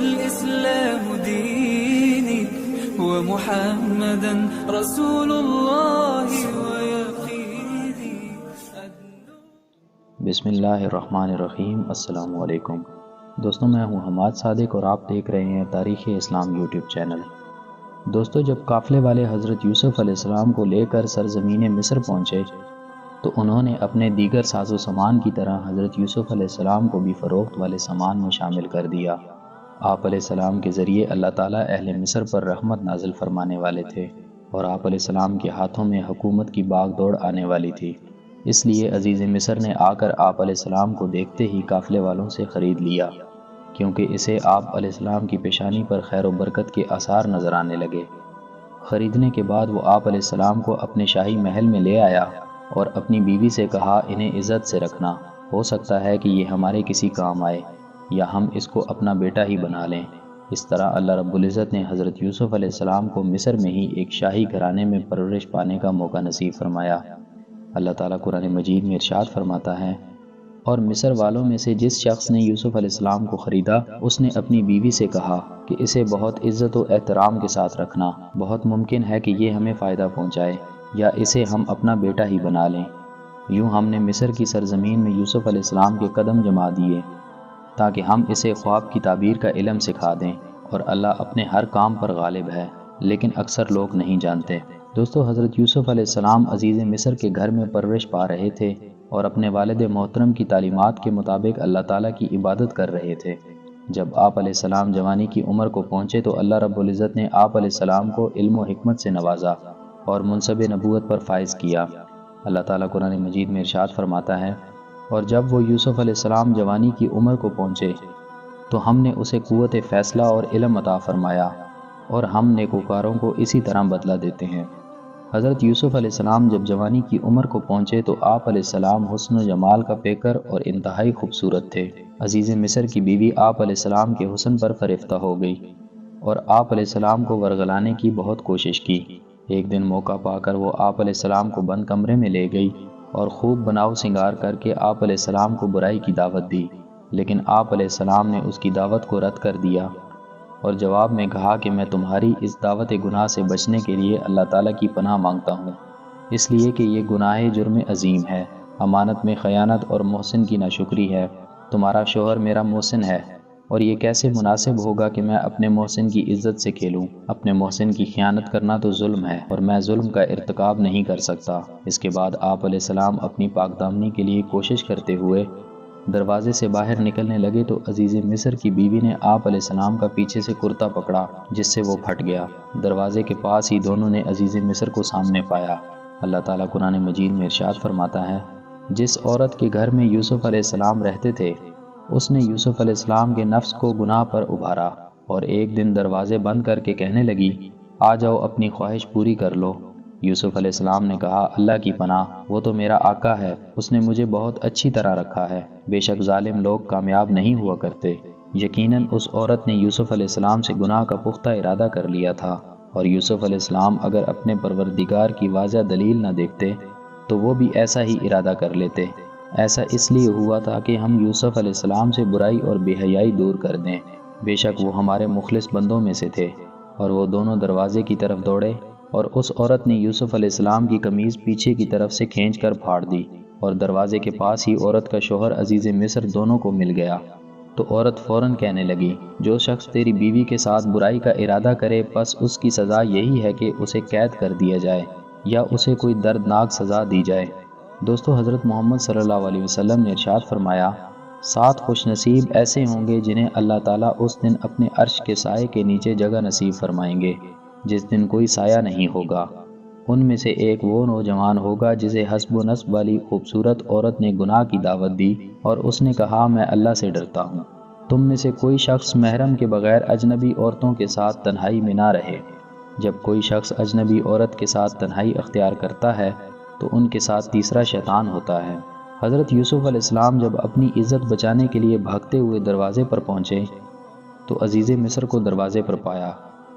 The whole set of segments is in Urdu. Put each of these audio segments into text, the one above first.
الإسلام ديني ومحمدا رسول الله ويقيني. بسم اللہ الرحمن الرحیم. السلام علیکم دوستوں، میں ہوں حماد صادق اور آپ دیکھ رہے ہیں تاریخ اسلام یوٹیوب چینل. دوستوں، جب قافلے والے حضرت یوسف علیہ السلام کو لے کر سرزمین مصر پہنچے تو انہوں نے اپنے دیگر ساز و سامان کی طرح حضرت یوسف علیہ السلام کو بھی فروخت والے سامان میں شامل کر دیا. آپ علیہ السلام کے ذریعے اللہ تعالیٰ اہل مصر پر رحمت نازل فرمانے والے تھے اور آپ علیہ السلام کے ہاتھوں میں حکومت کی باغ دوڑ آنے والی تھی. اس لیے عزیز مصر نے آ کر آپ علیہ السلام کو دیکھتے ہی قافلے والوں سے خرید لیا، کیونکہ اسے آپ علیہ السلام کی پیشانی پر خیر و برکت کے آثار نظر آنے لگے. خریدنے کے بعد وہ آپ علیہ السلام کو اپنے شاہی محل میں لے آیا اور اپنی بیوی سے کہا، انہیں عزت سے رکھنا، ہو سکتا ہے کہ یہ ہمارے کسی کام آئے یا ہم اس کو اپنا بیٹا ہی بنا لیں. اس طرح اللہ رب العزت نے حضرت یوسف علیہ السلام کو مصر میں ہی ایک شاہی گھرانے میں پرورش پانے کا موقع نصیب فرمایا. اللہ تعالیٰ قرآن مجید میں ارشاد فرماتا ہے، اور مصر والوں میں سے جس شخص نے یوسف علیہ السلام کو خریدا اس نے اپنی بیوی سے کہا کہ اسے بہت عزت و احترام کے ساتھ رکھنا، بہت ممکن ہے کہ یہ ہمیں فائدہ پہنچائے یا اسے ہم اپنا بیٹا ہی بنا لیں. یوں ہم نے مصر کی سرزمین میں یوسف علیہ السلام کے قدم جما دیے تاکہ ہم اسے خواب کی تعبیر کا علم سکھا دیں، اور اللہ اپنے ہر کام پر غالب ہے، لیکن اکثر لوگ نہیں جانتے. دوستو، حضرت یوسف علیہ السلام عزیز مصر کے گھر میں پرورش پا رہے تھے اور اپنے والد محترم کی تعلیمات کے مطابق اللہ تعالیٰ کی عبادت کر رہے تھے. جب آپ علیہ السلام جوانی کی عمر کو پہنچے تو اللہ رب العزت نے آپ علیہ السلام کو علم و حکمت سے نوازا اور منصب نبوت پر فائز کیا. اللہ تعالیٰ قرآن مجید میں ارشاد فرماتا ہے، اور جب وہ یوسف علیہ السلام جوانی کی عمر کو پہنچے تو ہم نے اسے قوت فیصلہ اور علم عطا فرمایا، اور ہم نیکوکاروں کو اسی طرح بدلہ دیتے ہیں. حضرت یوسف علیہ السلام جب جوانی کی عمر کو پہنچے تو آپ علیہ السلام حسن و جمال کا پیکر اور انتہائی خوبصورت تھے. عزیز مصر کی بیوی آپ علیہ السلام کے حسن پر فریفتہ ہو گئی اور آپ علیہ السلام کو ورغلانے کی بہت کوشش کی. ایک دن موقع پا کر وہ آپ علیہ السلام کو بند کمرے میں لے گئی اور خوب بناؤ سنگار کر کے آپ علیہ السلام کو برائی کی دعوت دی، لیکن آپ علیہ السلام نے اس کی دعوت کو رد کر دیا اور جواب میں کہا کہ میں تمہاری اس دعوت گناہ سے بچنے کے لیے اللہ تعالیٰ کی پناہ مانگتا ہوں، اس لیے کہ یہ گناہ جرم عظیم ہے، امانت میں خیانت اور محسن کی ناشکری ہے. تمہارا شوہر میرا محسن ہے، اور یہ کیسے مناسب ہوگا کہ میں اپنے محسن کی عزت سے کھیلوں؟ اپنے محسن کی خیانت کرنا تو ظلم ہے اور میں ظلم کا ارتکاب نہیں کر سکتا. اس کے بعد آپ علیہ السلام اپنی پاک دامنی کے لیے کوشش کرتے ہوئے دروازے سے باہر نکلنے لگے تو عزیز مصر کی بیوی نے آپ علیہ السلام کا پیچھے سے کرتا پکڑا جس سے وہ پھٹ گیا. دروازے کے پاس ہی دونوں نے عزیز مصر کو سامنے پایا. اللہ تعالیٰ قرآن مجید میں ارشاد فرماتا ہے، جس عورت کے گھر میں یوسف علیہ السلام رہتے تھے اس نے یوسف علیہ السلام کے نفس کو گناہ پر ابھارا اور ایک دن دروازے بند کر کے کہنے لگی، آ جاؤ اپنی خواہش پوری کر لو. یوسف علیہ السلام نے کہا، اللہ کی پناہ، وہ تو میرا آقا ہے، اس نے مجھے بہت اچھی طرح رکھا ہے، بے شک ظالم لوگ کامیاب نہیں ہوا کرتے. یقیناً اس عورت نے یوسف علیہ السلام سے گناہ کا پختہ ارادہ کر لیا تھا، اور یوسف علیہ السلام اگر اپنے پروردگار کی واضح دلیل نہ دیکھتے تو وہ بھی ایسا ہی ارادہ کر لیتے. ایسا اس لیے ہوا تھا کہ ہم یوسف علیہ السلام سے برائی اور بے حیائی دور کر دیں، بے شک وہ ہمارے مخلص بندوں میں سے تھے. اور وہ دونوں دروازے کی طرف دوڑے اور اس عورت نے یوسف علیہ السلام کی قمیض پیچھے کی طرف سے کھینچ کر پھاڑ دی، اور دروازے کے پاس ہی عورت کا شوہر عزیز مصر دونوں کو مل گیا. تو عورت فوراً کہنے لگی، جو شخص تیری بیوی کے ساتھ برائی کا ارادہ کرے بس اس کی سزا یہی ہے کہ اسے قید کر دیا جائے یا اسے کوئی دردناک سزا دی جائے. دوستو، حضرت محمد صلی اللہ علیہ وسلم نے ارشاد فرمایا، 7 خوش نصیب ایسے ہوں گے جنہیں اللہ تعالیٰ اس دن اپنے عرش کے سائے کے نیچے جگہ نصیب فرمائیں گے جس دن کوئی سایہ نہیں ہوگا. ان میں سے ایک وہ نوجوان ہوگا جسے حسب و نسب والی خوبصورت عورت نے گناہ کی دعوت دی اور اس نے کہا، میں اللہ سے ڈرتا ہوں. تم میں سے کوئی شخص محرم کے بغیر اجنبی عورتوں کے ساتھ تنہائی میں نہ رہے. جب کوئی شخص اجنبی عورت کے ساتھ تنہائی اختیار کرتا ہے تو ان کے ساتھ تیسرا شیطان ہوتا ہے. حضرت یوسف علیہ السلام جب اپنی عزت بچانے کے لیے بھاگتے ہوئے دروازے پر پہنچے تو عزیز مصر کو دروازے پر پایا.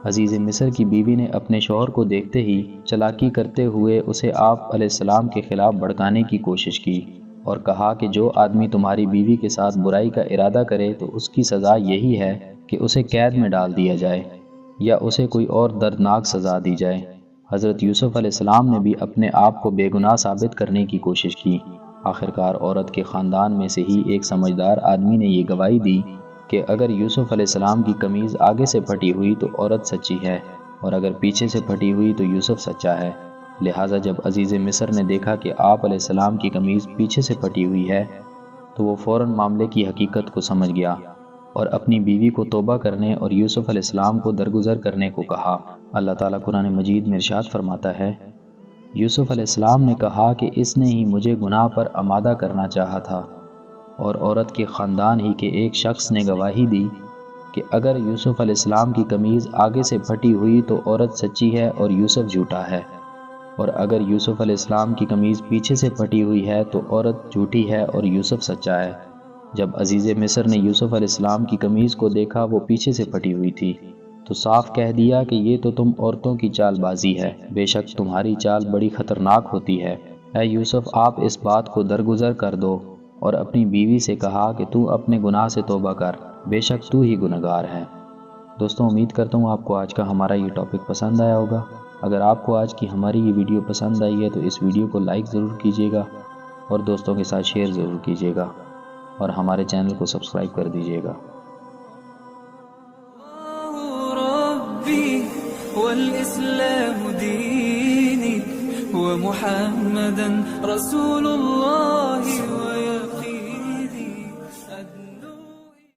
عزیز مصر کی بیوی نے اپنے شوہر کو دیکھتے ہی چالاکی کرتے ہوئے اسے آپ علیہ السلام کے خلاف بھڑکانے کی کوشش کی اور کہا کہ جو آدمی تمہاری بیوی کے ساتھ برائی کا ارادہ کرے تو اس کی سزا یہی ہے کہ اسے قید میں ڈال دیا جائے یا اسے کوئی اور دردناک سزا دی جائے۔ حضرت یوسف علیہ السلام نے بھی اپنے آپ کو بے گناہ ثابت کرنے کی کوشش کی۔ آخرکار عورت کے خاندان میں سے ہی ایک سمجھدار آدمی نے یہ گواہی دی کہ اگر یوسف علیہ السلام کی قمیض آگے سے پھٹی ہوئی تو عورت سچی ہے، اور اگر پیچھے سے پھٹی ہوئی تو یوسف سچا ہے۔ لہٰذا جب عزیز مصر نے دیکھا کہ آپ علیہ السلام کی قمیض پیچھے سے پھٹی ہوئی ہے تو وہ فوراً معاملے کی حقیقت کو سمجھ گیا اور اپنی بیوی کو توبہ کرنے اور یوسف علیہ السلام کو درگزر کرنے کو کہا۔ اللہ تعالیٰ قرآن مجید میں ارشاد فرماتا ہے، یوسف علیہ السلام نے کہا کہ اس نے ہی مجھے گناہ پر آمادہ کرنا چاہا تھا، اور عورت کے خاندان ہی کے ایک شخص نے گواہی دی کہ اگر یوسف علیہ السلام کی قمیض آگے سے پھٹی ہوئی تو عورت سچی ہے اور یوسف جھوٹا ہے، اور اگر یوسف علیہ السلام کی قمیض پیچھے سے پھٹی ہوئی ہے تو عورت جھوٹی ہے اور یوسف سچا ہے۔ جب عزیز مصر نے یوسف علیہ السلام کی قمیض کو دیکھا وہ پیچھے سے پھٹی ہوئی تھی تو صاف کہہ دیا کہ یہ تو تم عورتوں کی چال بازی ہے، بے شک تمہاری چال بڑی خطرناک ہوتی ہے۔ اے یوسف، آپ اس بات کو درگزر کر دو، اور اپنی بیوی سے کہا کہ تو اپنے گناہ سے توبہ کر، بے شک تو ہی گنہگار ہے۔ دوستوں، امید کرتا ہوں آپ کو آج کا ہمارا یہ ٹاپک پسند آیا ہوگا۔ اگر آپ کو آج کی ہماری یہ ویڈیو پسند آئی ہے تو اس ویڈیو کو لائک ضرور کیجیے گا اور دوستوں کے ساتھ شیئر ضرور کیجیے گا، اور ہمارے چینل کو سبسکرائب کر دیجیے گا۔ ربي والإسلام ديني ومحمدا رسول الله